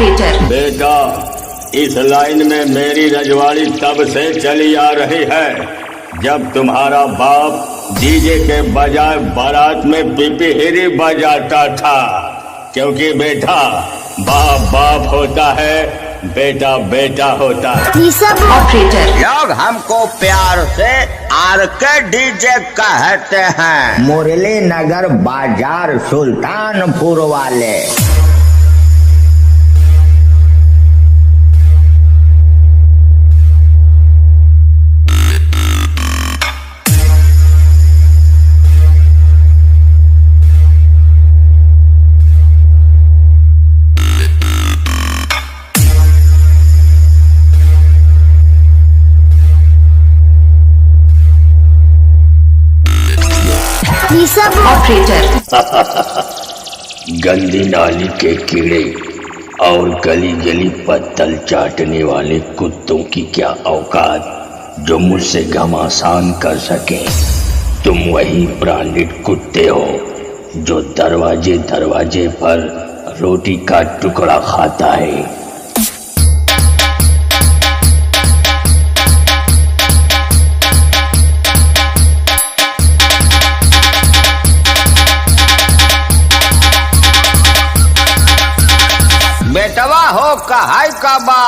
Operator. बेटा, इस line में मेरी रजवाड़ी तब से चली आ रही है जब तुम्हारा बाप डीजे के बजाय बारात में पिपीहिरी बजाता था, क्योंकि बेटा बाप बाप होता है, बेटा बेटा होता है। ऑपरेटर। लोग हमको प्यार से आर के डीजे कहते हैं। मुरली नगर बाजार सुल्तानपुर वाले। ऑपरेटर। गंदी नाली के कीड़े और गली गली पत्तल चाटने वाले कुत्तों की क्या औकात जो मुझसे घमासान कर सके। तुम वही ब्रांडेड कुत्ते हो जो दरवाजे दरवाजे पर रोटी का टुकड़ा खाता है। बेटवा हो कहाई कबा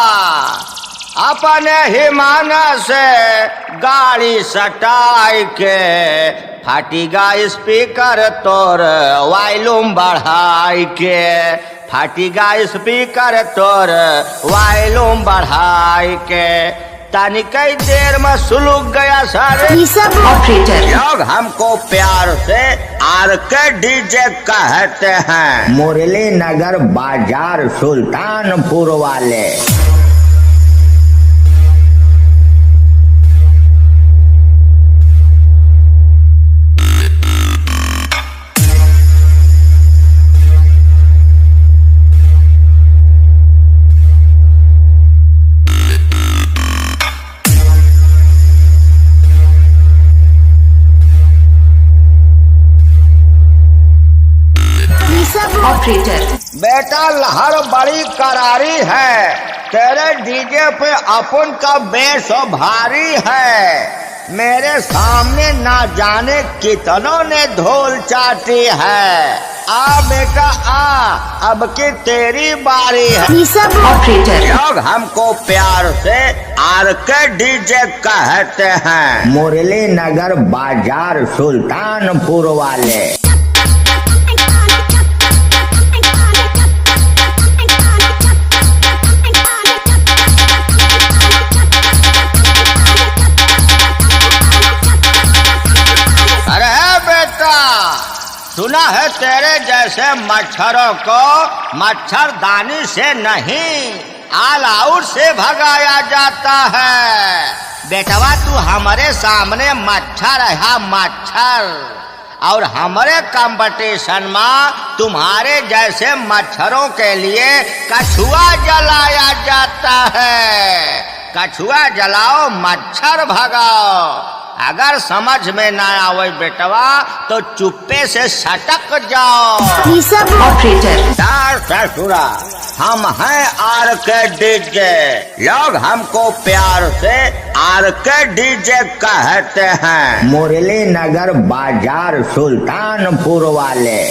अपने ही माना से गाड़ी सटाई के फाटीगा स्पीकर तोर वॉल्यूम बढ़ाई के फाटीगा स्पीकर तोर वॉल्यूम बढ़ाई के तनिकई देर में सुलग गया सारे। ऑपरेटर। लोग हमको प्यार से आर के डीजे कहते हैं। मुरली नगर बाजार सुल्तानपुर वाले। ऑपरेटर। बेटा लहर बड़ी करारी है, तेरे डीजे पे अपन का बेस भारी है। मेरे सामने ना जाने कितनों ने ढोल चाटी है। आ बेटा आ, अब की तेरी बारी है। ऑपरेटर। लोग हमको प्यार से आर के डीजे कहते हैं। मुरली नगर बाजार सुल्तानपुर वाले। सुना है तेरे जैसे मच्छरों को मच्छरदानी से नहीं ऑल आउट से भगाया जाता है। बेटवा तू हमारे सामने मच्छर है मच्छर, और हमारे कंपटीशन में तुम्हारे जैसे मच्छरों के लिए कछुआ जलाया जाता है। कछुआ जलाओ मच्छर भगाओ। अगर समझ में ना आवे बेटवा तो चुप्पे से सटक जाओ। ऑपरेटर। ससुरा हम हैं आर के डीजे। लोग हमको प्यार से आर के डीजे कहते हैं। मुरली नगर बाजार सुल्तानपुर वाले।